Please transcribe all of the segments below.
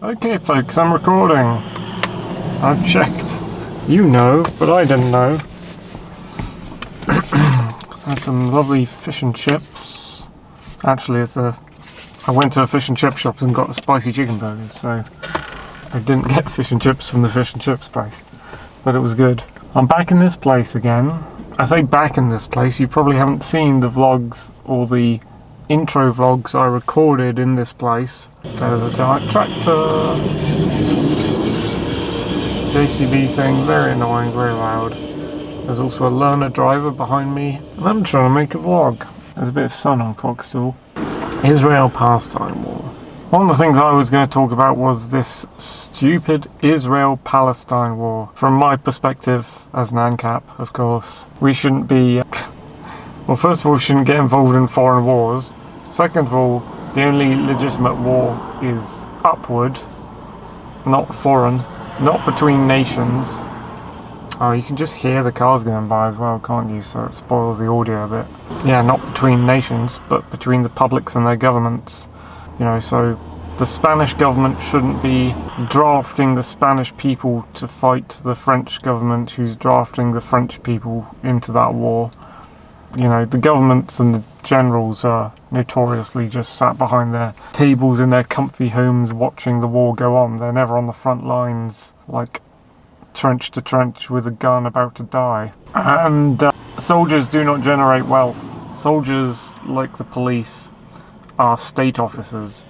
Okay, folks, I'm recording. I've checked. You know, but I didn't know. So I had some lovely fish and chips. Actually, I went to a fish and chip shop and got a spicy chicken burgers, so I didn't get fish and chips from the fish and chips place. But it was good. I'm back in this place again. I say back in this place, you probably haven't seen the vlogs or the intro vlogs I recorded in this place. There's a giant tractor. JCB thing, very annoying, very loud. There's also a learner driver behind me, and I'm trying to make a vlog. There's a bit of sun on Cockstool. Israel-Palestine war. One of the things I was going to talk about was this stupid Israel-Palestine war. From my perspective as an ANCAP, of course, we shouldn't be... Well, first of all, we shouldn't get involved in foreign wars. Second of all, the only legitimate war is upward, not foreign, not between nations. Oh, you can just hear the cars going by as well, can't you? So it spoils the audio a bit. Yeah, not between nations, but between the publics and their governments. You know, so the Spanish government shouldn't be drafting the Spanish people to fight the French government who's drafting the French people into that war. You know, the governments and the generals are notoriously just sat behind their tables in their comfy homes watching the war go on. They're never on the front lines, like trench to trench with a gun about to die. And soldiers do not generate wealth. Soldiers, like the police, are state officers.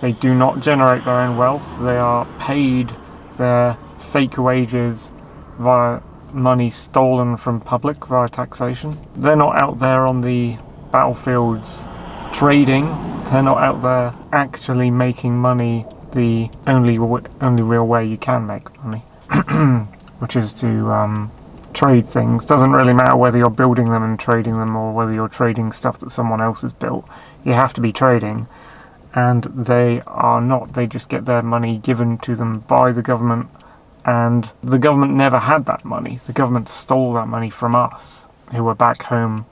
They do not generate their own wealth. They are paid their fake wages via money stolen from public via taxation. They're not out there on the battlefields trading. They're not out there actually making money the only real way you can make money, which is to trade things. Doesn't really matter whether you're building them and trading them or whether you're trading stuff that someone else has built. You have to be trading, and they are not. They just get their money given to them by the government. And the government never had that money. The government stole that money from us, who were back home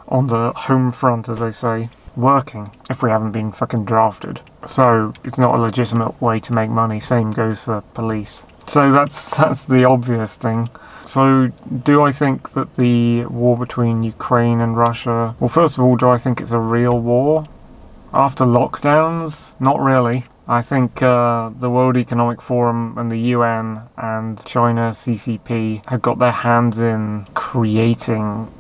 on the home front, as they say, working, if we haven't been fucking drafted. So it's not a legitimate way to make money. Same goes for police. So that's the obvious thing. So do I think that the war between Ukraine and Russia... Well, first of all, do I think it's a real war? After lockdowns? Not really. I think the World Economic Forum and the UN and China, CCP, have got their hands in creating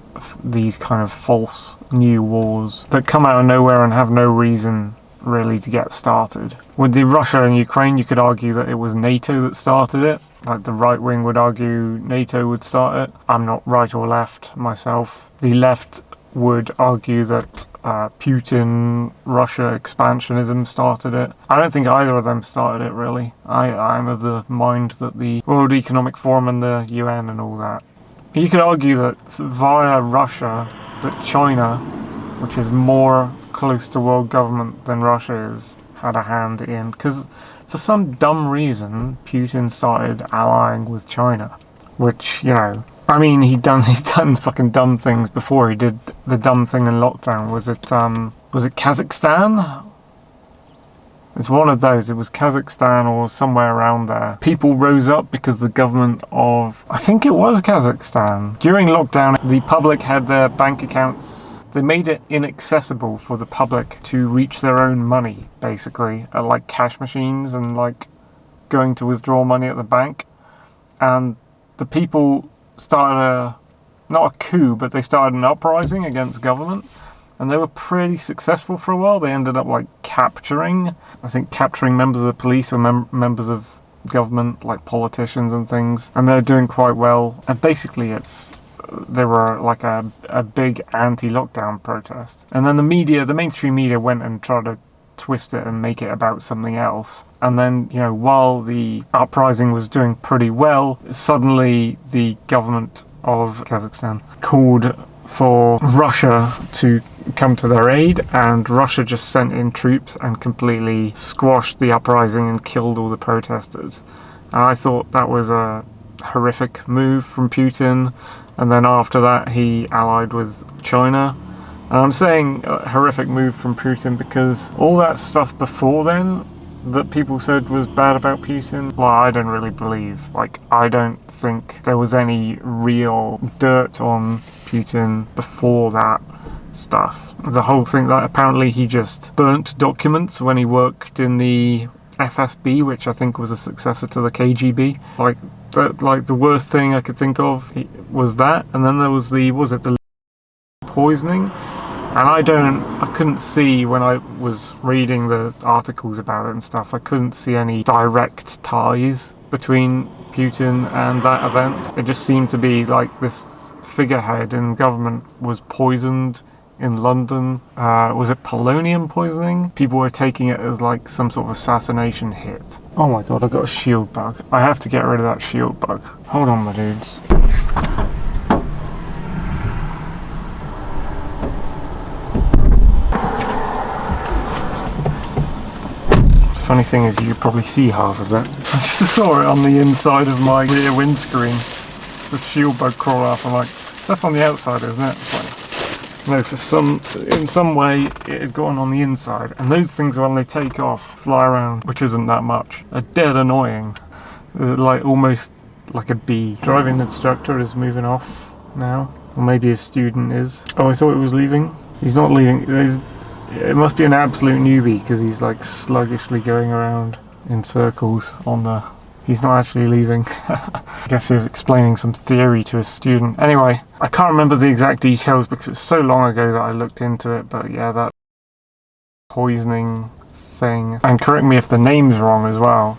these kind of false new wars that come out of nowhere and have no reason really to get started. With the Russia and Ukraine, you could argue that it was NATO that started it. Like the right wing would argue NATO would start it. I'm not right or left myself. The left would argue that Putin, Russia expansionism started it. I don't think either of them started it, really. I'm of the mind that the World Economic Forum and the UN and all that. You could argue that via Russia, that China, which is more close to world government than Russia is, had a hand in. Because for some dumb reason, Putin started allying with China. Which, you know... I mean, he's done fucking dumb things before. He did the dumb thing in lockdown. Was it Kazakhstan? It's one of those. It was Kazakhstan or somewhere around there. People rose up because the government of... I think it was Kazakhstan. During lockdown, the public had their bank accounts... They made it inaccessible for the public to reach their own money, basically. Like cash machines and like going to withdraw money at the bank. And the people... started not a coup, but they started an uprising against government, and they were pretty successful for a while. They ended up like capturing members of the police or members of government, like politicians and things, and they're doing quite well. And basically they were like a big anti-lockdown protest, and then the mainstream media went and tried to twist it and make it about something else. And then, you know, while the uprising was doing pretty well, suddenly the government of Kazakhstan called for Russia to come to their aid, and Russia just sent in troops and completely squashed the uprising and killed all the protesters. And I thought that was a horrific move from Putin. And then after that, he allied with China. And I'm saying a horrific move from Putin because all that stuff before then that people said was bad about Putin, well, I don't really believe. Like, I don't think there was any real dirt on Putin before that stuff. The whole thing that apparently he just burnt documents when he worked in the FSB, which I think was a successor to the KGB. Like the worst thing I could think of was that, and then there was the poisoning. And I couldn't see, when I was reading the articles about it and stuff, I couldn't see any direct ties between Putin and that event. It just seemed to be like this figurehead in government was poisoned in London. Was it polonium poisoning? People were taking it as like some sort of assassination hit. Oh my god, I got a shield bug. I have to get rid of that shield bug. Hold on, my dudes. Funny thing is, you could probably see half of that. I just saw it on the inside of my rear windscreen. It's the shield bug crawl up. I'm like, that's on the outside, isn't it? It's like, no, in some way, it had gone on the inside. And those things, when they take off, fly around, which isn't that much, are dead annoying. They're like almost like a bee. Driving instructor is moving off now, or maybe a student is. Oh, I thought he was leaving. He's not leaving. It must be an absolute newbie because he's like sluggishly going around in circles on the... He's not actually leaving. I guess he was explaining some theory to a student. Anyway, I can't remember the exact details because it was so long ago that I looked into it, but yeah, that poisoning thing. And correct me if the name's wrong as well.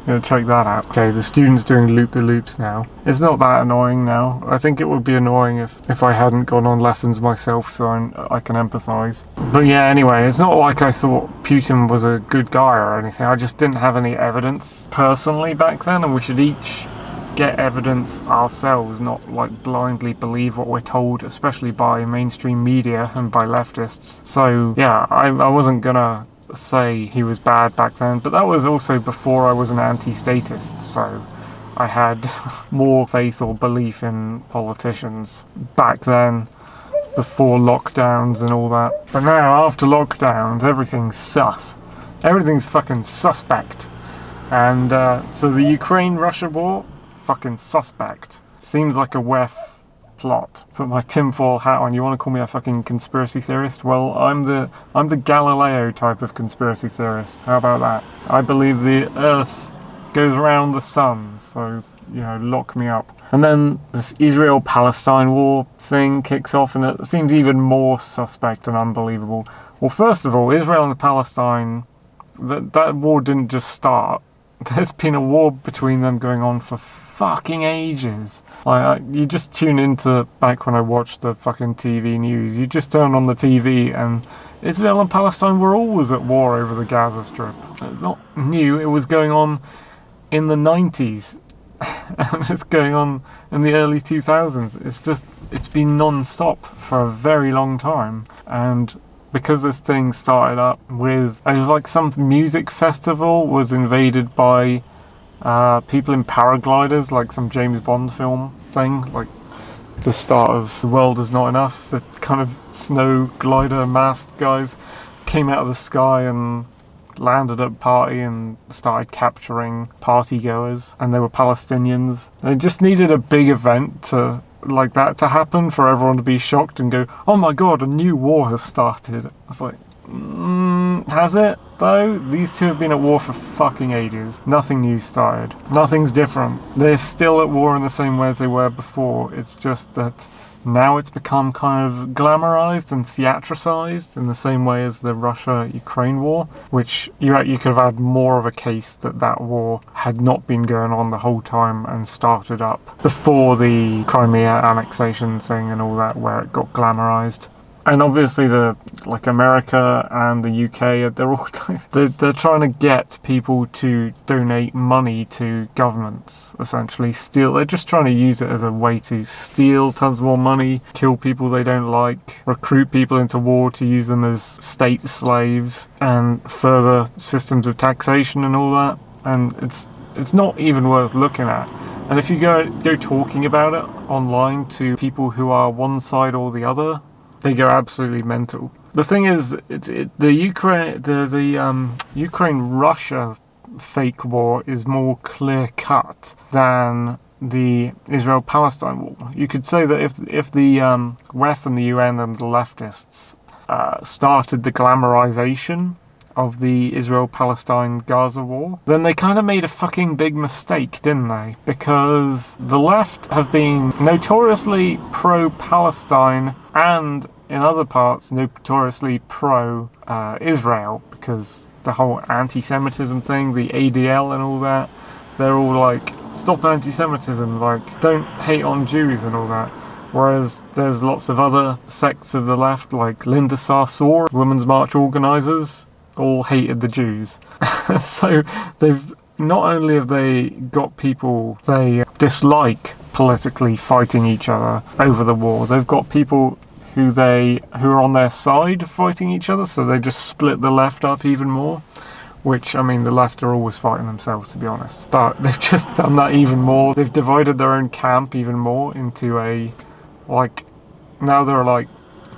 I'm gonna check that out. Okay, the student's doing loop-de-loops now. It's not that annoying now. I think it would be annoying if I hadn't gone on lessons myself, so I can empathise. But yeah, anyway, it's not like I thought Putin was a good guy or anything. I just didn't have any evidence personally back then, and we should each get evidence ourselves, not like blindly believe what we're told, especially by mainstream media and by leftists. So yeah, I wasn't gonna say he was bad back then, but that was also before I was an anti-statist, so I had more faith or belief in politicians back then, before lockdowns and all that. But now, after lockdowns, everything's sus. Everything's fucking suspect. And so the Ukraine-Russia war, fucking suspect. Seems like a WEF plot. Put my tinfoil hat on. You want to call me a fucking conspiracy theorist? Well, I'm the Galileo type of conspiracy theorist. How about that? I believe the Earth goes around the sun, so, you know, lock me up. And then this Israel-Palestine war thing kicks off, and it seems even more suspect and unbelievable. Well, first of all, Israel and Palestine, that war didn't just start. There's been a war between them going on for fucking ages. You just tune into, back when I watched the fucking TV news, you just turn on the TV and Israel and Palestine were always at war over the Gaza Strip. It's not new, it was going on in the 90s. And it's going on in the early 2000s. It's been non-stop for a very long time. And because this thing started up with, it was like some music festival was invaded by people in paragliders, like some James Bond film thing, like the start of The World Is Not Enough. The kind of snow glider masked guys came out of the sky and landed at a party and started capturing party goers, and they were Palestinians. They just needed a big event like that to happen for everyone to be shocked and go, oh my god, a new war has started. It's like, has it though? These two have been at war for fucking ages. Nothing new started. Nothing's different. They're still at war in the same way as they were before. It's just that now it's become kind of glamorized and theatricized in the same way as the Russia-Ukraine war, which you could have had more of a case that war had not been going on the whole time and started up before the Crimea annexation thing and all that, where it got glamorized. And obviously America and the UK, they're trying to get people to donate money to governments, essentially. They're just trying to use it as a way to steal tons more money, kill people they don't like, recruit people into war to use them as state slaves, and further systems of taxation and all that. And it's not even worth looking at. And if you go talking about it online to people who are one side or the other, they go absolutely mental. The thing is, the Ukraine-Russia fake war is more clear-cut than the Israel-Palestine war. You could say that if the WEF and the UN and the leftists started the glamorization of the Israel-Palestine-Gaza war, then they kind of made a fucking big mistake, didn't they? Because the left have been notoriously pro-Palestine and, in other parts, notoriously pro-Israel, because the whole anti-Semitism thing, the ADL and all that, they're all like, stop anti-Semitism, like, don't hate on Jews and all that. Whereas there's lots of other sects of the left, like Linda Sarsour, Women's March organisers, all hated the Jews. So they've not only have they got people they dislike politically fighting each other over the war, they've got people who are on their side fighting each other, so they just split the left up even more. Which, I mean, the left are always fighting themselves, to be honest. But they've just done that even more. They've divided their own camp even more into now there are like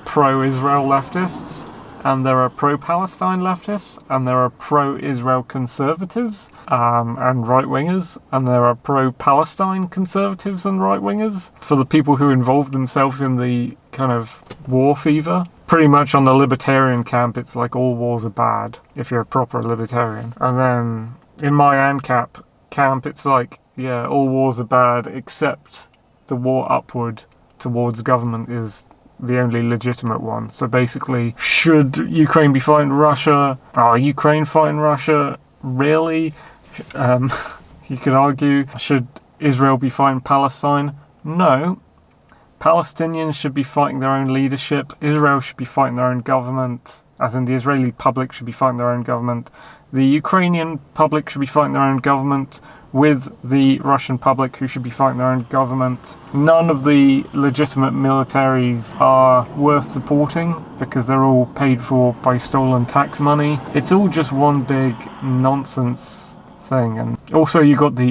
pro-Israel leftists, and there are pro-Palestine leftists, and there are pro-Israel conservatives and right-wingers, and there are pro-Palestine conservatives and right-wingers. For the people who involve themselves in the kind of war fever, pretty much on the libertarian camp, it's like all wars are bad if you're a proper libertarian. And then in my ANCAP camp, it's like, yeah, all wars are bad except the war upward towards government is the only legitimate one. So basically, should Ukraine be fighting Russia? Are Ukraine fighting Russia? Really? You could argue, should Israel be fighting Palestine? No. Palestinians should be fighting their own leadership. Israel should be fighting their own government, as in the Israeli public should be fighting their own government. The Ukrainian public should be fighting their own government with the Russian public, who should be fighting their own government. None of the legitimate militaries are worth supporting because they're all paid for by stolen tax money. It's all just one big nonsense thing. And also you got a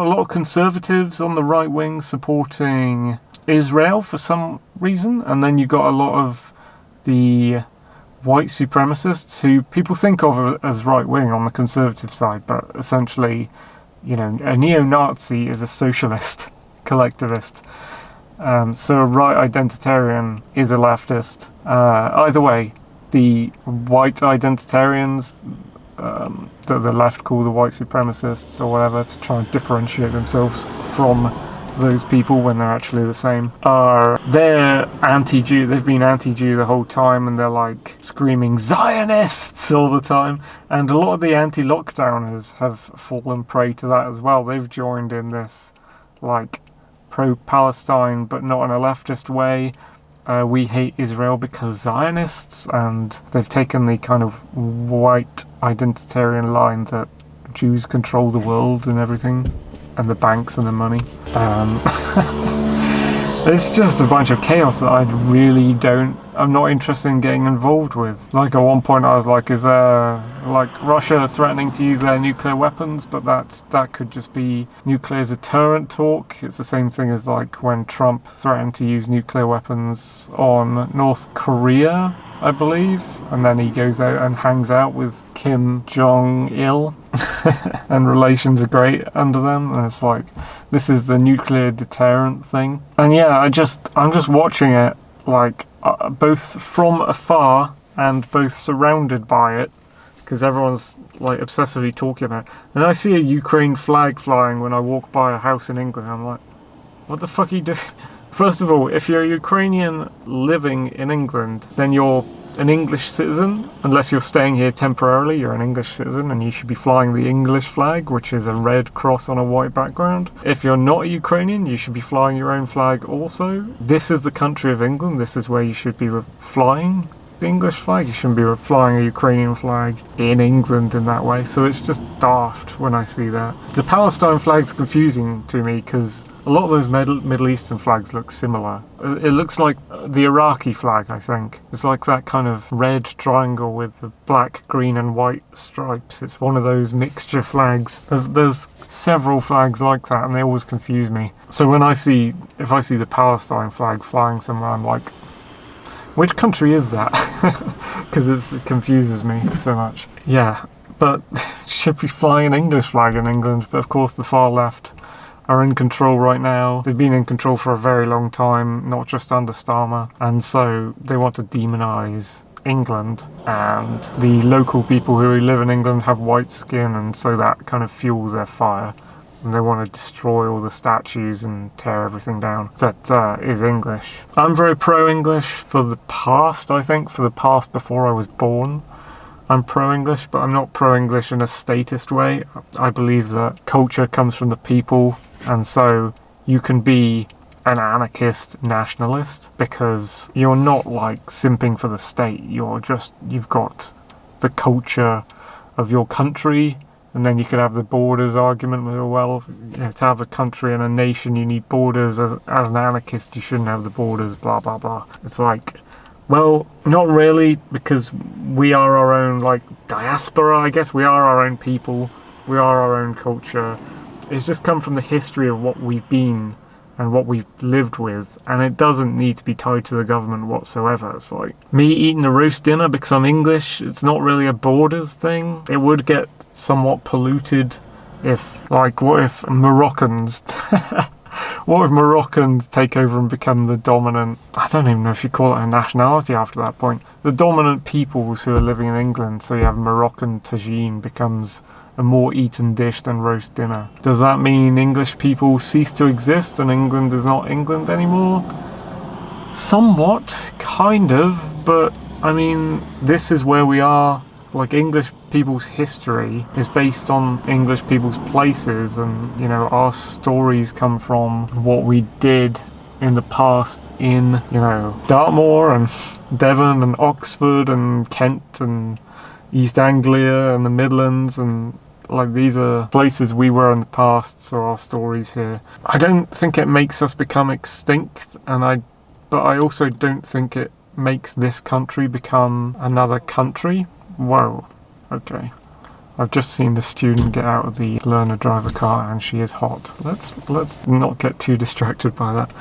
lot of conservatives on the right wing supporting Israel for some reason, and then you got a lot of the white supremacists who people think of as right wing on the conservative side, but essentially, you know, a neo-Nazi is a socialist collectivist. So a right identitarian is a leftist. Either way, the white identitarians, that the left call the white supremacists or whatever, to try and differentiate themselves from those people when they're actually the same, they're anti-Jew. They've been anti-Jew the whole time, and they're like screaming Zionists all the time. And a lot of the anti-lockdowners have fallen prey to that as well. They've joined in this like pro-Palestine but not in a leftist way. We hate Israel because Zionists, and they've taken the kind of white identitarian line that Jews control the world and everything, and the banks and the money. It's just a bunch of chaos that I'm not interested in getting involved with. Like at one point I was like, is there like Russia threatening to use their nuclear weapons? But that could just be nuclear deterrent talk. It's the same thing as like when Trump threatened to use nuclear weapons on North Korea, I believe, and then he goes out and hangs out with Kim Jong-il and relations are great under them, and it's like, this is the nuclear deterrent thing. And yeah, I'm just watching it like both from afar and both surrounded by it, because everyone's like obsessively talking about it. And I see a Ukraine flag flying when I walk by a house in England, and I'm like, what the fuck are you doing? First of all, if you're a Ukrainian living in England, then you're an English citizen. Unless you're staying here temporarily, you're an English citizen, and you should be flying the English flag, which is a red cross on a white background. If you're not a Ukrainian, you should be flying your own flag also. This is the country of England. This is where you should be flying the English flag. You shouldn't be flying a Ukrainian flag in England in that way. So it's just daft when I see that. The Palestine flag's confusing to me because a lot of those Middle Eastern flags look similar. It looks like the Iraqi flag, I think. It's like that kind of red triangle with the black, green and white stripes. It's one of those mixture flags. There's several flags like that, and they always confuse me. So if I see the Palestine flag flying somewhere, I'm like, Which country is that? Because it confuses me so much. Yeah, but should be flying an English flag in England, but of course the far left are in control right now. They've been in control for a very long time, not just under Starmer, and so they want to demonise England, and the local people who live in England have white skin, and so that kind of fuels their fire. And they want to destroy all the statues and tear everything down that is English. I'm very pro-English for the past, I think, for the past before I was born. I'm pro-English, but I'm not pro-English in a statist way. I believe that culture comes from the people, and so you can be an anarchist nationalist because you're not like simping for the state. You've got the culture of your country. And then you could have the borders argument, well, to have a country and a nation, you need borders. As an anarchist, you shouldn't have the borders, blah, blah, blah. It's like, well, not really, because we are our own, like, diaspora, I guess. We are our own people. We are our own culture. It's just come from the history of what we've been and what we've lived with, and it doesn't need to be tied to the government whatsoever. It's like me eating a roast dinner because I'm English. It's not really a borders thing. It would get somewhat polluted if, like, what if Moroccans take over and become the dominant, I don't even know if you call it a nationality after that point, the dominant peoples who are living in England. So you have Moroccan tagine becomes a more eaten dish than roast dinner. Does that mean English people cease to exist and England is not England anymore? Somewhat, kind of, but I mean, this is where we are. Like, English people's history is based on English people's places, and, you know, our stories come from what we did in the past in, you know, Dartmoor and Devon and Oxford and Kent and East Anglia and the Midlands, and like, these are places we were in the past, so our stories here. I don't think it makes us become extinct, but I also don't think it makes this country become another country. Whoa, okay. I've just seen the student get out of the learner driver car, and she is hot. Let's not get too distracted by that.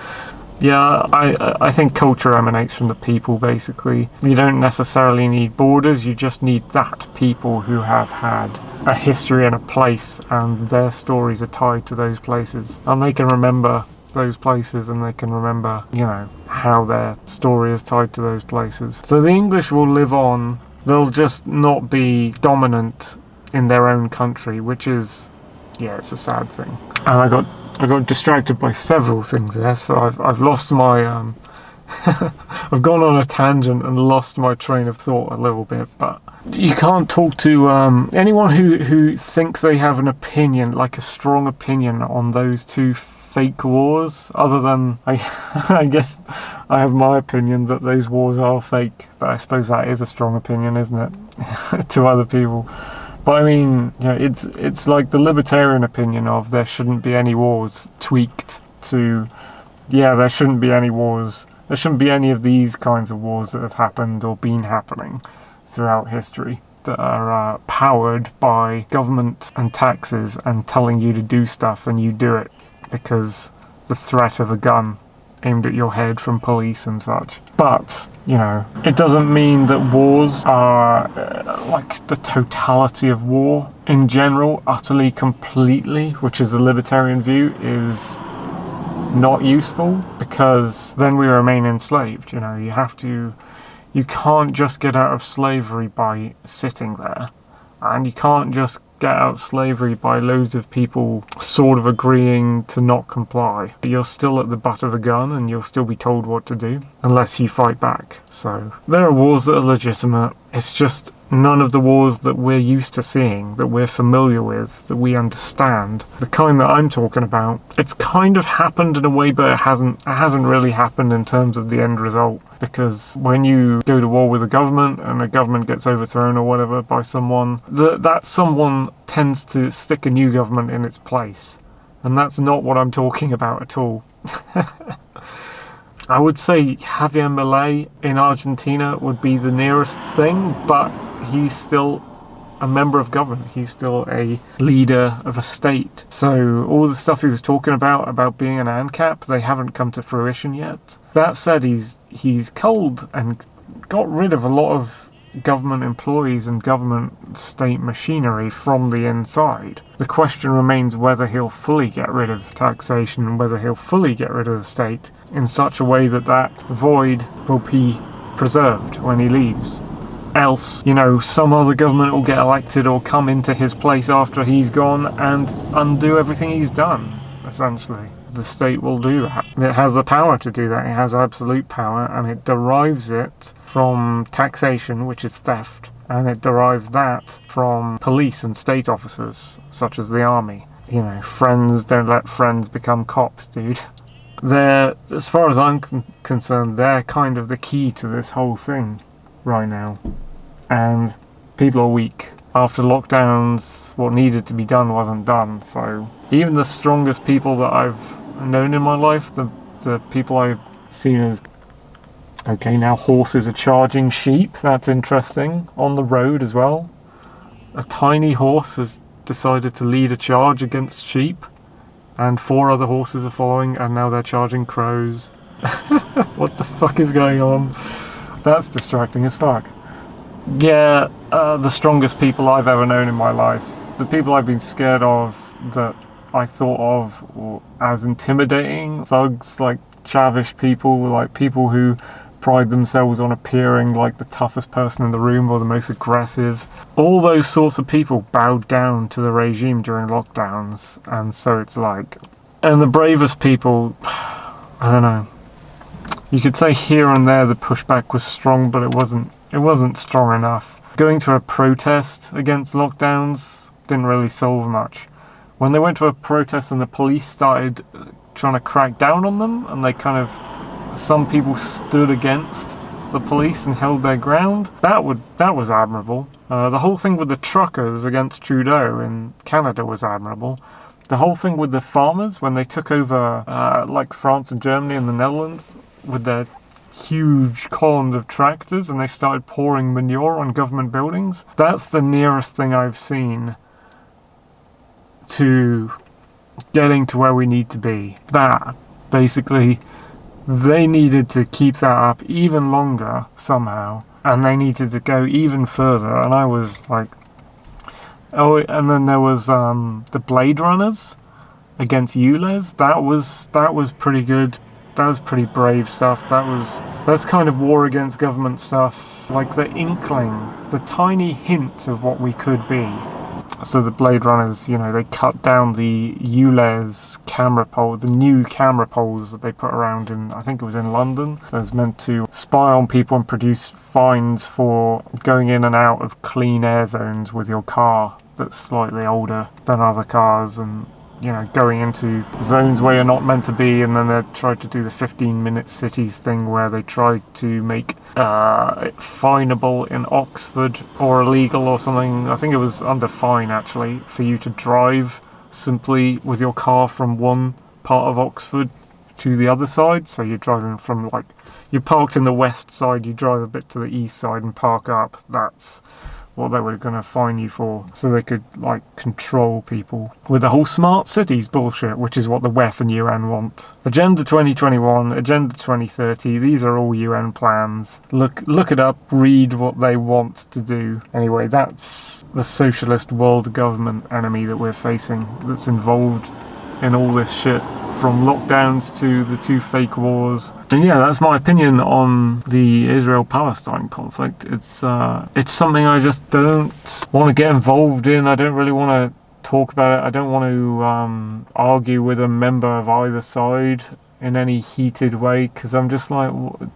Yeah, I think culture emanates from the people, basically. You don't necessarily need borders, you just need that people who have had a history and a place, and their stories are tied to those places. And they can remember those places, and they can remember, you know, how their story is tied to those places. So the English will live on. They'll just not be dominant in their own country, which is, yeah, it's a sad thing. And I got distracted by several things there, so I've lost my I've gone on a tangent and lost my train of thought a little bit. But you can't talk to anyone who thinks they have an opinion, like a strong opinion on those two fake wars, other than I guess I have my opinion that those wars are fake, but I suppose that is a strong opinion, isn't it? To other people. But I mean, you know, it's like the libertarian opinion of there shouldn't be any wars tweaked to, yeah, there shouldn't be any wars. There shouldn't be any of these kinds of wars that have happened or been happening throughout history that are powered by government and taxes and telling you to do stuff, and you do it because the threat of a gun aimed at your head from police and such. But, you know, it doesn't mean that wars are, like, the totality of war in general, utterly, completely, which is the libertarian view, is not useful, because then we remain enslaved. You know, you can't just get out of slavery by sitting there, and you can't just get out of slavery by loads of people sort of agreeing to not comply. You're still at the butt of a gun, and you'll still be told what to do unless you fight back. So there are wars that are legitimate. It's just none of the wars that we're used to seeing, that we're familiar with, that we understand. The kind that I'm talking about, it's kind of happened in a way, but it hasn't really happened in terms of the end result. Because when you go to war with a government and a government gets overthrown or whatever by someone, that someone tends to stick a new government in its place. And that's not what I'm talking about at all. I would say Javier Milei in Argentina would be the nearest thing, but he's still a member of government. He's still a leader of a state. So all the stuff he was talking about being an ANCAP, they haven't come to fruition yet. That said, he's culled and got rid of a lot of government employees and government state machinery from the inside. The question remains whether he'll fully get rid of taxation and whether he'll fully get rid of the state in such a way that that void will be preserved when he leaves. Else, some other government will get elected or come into his place after he's gone and undo everything he's done, essentially. The state will do that. It has the power to do that. It has absolute power, and it derives it from taxation, which is theft, and it derives that from police and state officers, such as the army. Friends don't let friends become cops, dude. As far as I'm concerned, they're kind of the key to this whole thing right now. And people are weak. After lockdowns, what needed to be done wasn't done. So even the strongest people that I've known in my life, the people I've seen as... Okay, now horses are charging sheep. That's interesting. On the road as well. A tiny horse has decided to lead a charge against sheep. And 4 other horses are following, and now they're charging crows. What the fuck is going on? That's distracting as fuck. Yeah, the strongest people I've ever known in my life. The people I've been scared of that I thought of as intimidating. Thugs, like chavish people, like people who pride themselves on appearing like the toughest person in the room or the most aggressive. All those sorts of people bowed down to the regime during lockdowns. And so it's like... And the bravest people, I don't know. You could say here and there the pushback was strong, but it wasn't strong enough. Going to a protest against lockdowns didn't really solve much. When they went to a protest and the police started trying to crack down on them, and some people stood against the police and held their ground, that was admirable. The whole thing with the truckers against Trudeau in Canada was admirable. The whole thing with the farmers when they took over like France and Germany and the Netherlands with their huge columns of tractors and they started pouring manure on government buildings. That's the nearest thing I've seen to getting to where we need to be. That, basically, they needed to keep that up even longer somehow, and they needed to go even further, and I was like... Oh, and then there was the Blade Runners against ULEZ. That was pretty good. That was pretty brave stuff. That's kind of war against government stuff, like the inkling, the tiny hint of what we could be. So the Blade Runners, they cut down the ULEZ camera pole, the new camera poles that they put around in, I think it was in London. That was meant to spy on people and produce fines for going in and out of clean air zones with your car that's slightly older than other cars, and going into zones where you're not meant to be. And then they tried to do the 15-minute cities thing where they tried to make it finable in Oxford or illegal or something. I think it was under fine, actually, for you to drive simply with your car from one part of Oxford to the other side. So you're driving from, you parked in the west side, you drive a bit to the east side and park up. That's what they were going to fine you for, so they could control people with the whole smart cities bullshit, which is what the WEF and UN want. Agenda 2021, Agenda 2030, these are all UN plans. Look it up, read what they want to do. Anyway, that's the socialist world government enemy that we're facing, that's involved in all this shit, from lockdowns to the 2 fake wars. And yeah, that's my opinion on the Israel-Palestine conflict. It's something I just don't want to get involved in. I don't really want to talk about it. I don't want to argue with a member of either side in any heated way, because I'm just like,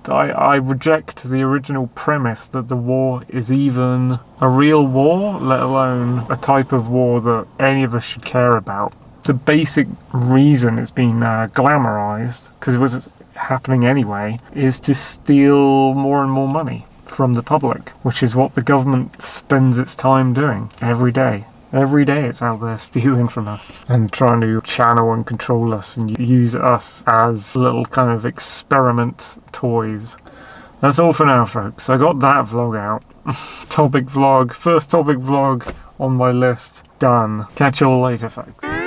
I reject the original premise that the war is even a real war, let alone a type of war that any of us should care about. The basic reason it's been glamorized, because it was happening anyway, is to steal more and more money from the public, which is what the government spends its time doing every day. Every day it's out there stealing from us and trying to channel and control us and use us as little kind of experiment toys. That's all for now, folks. I got that vlog out. Topic vlog, first topic vlog on my list. Done. Catch you all later, folks.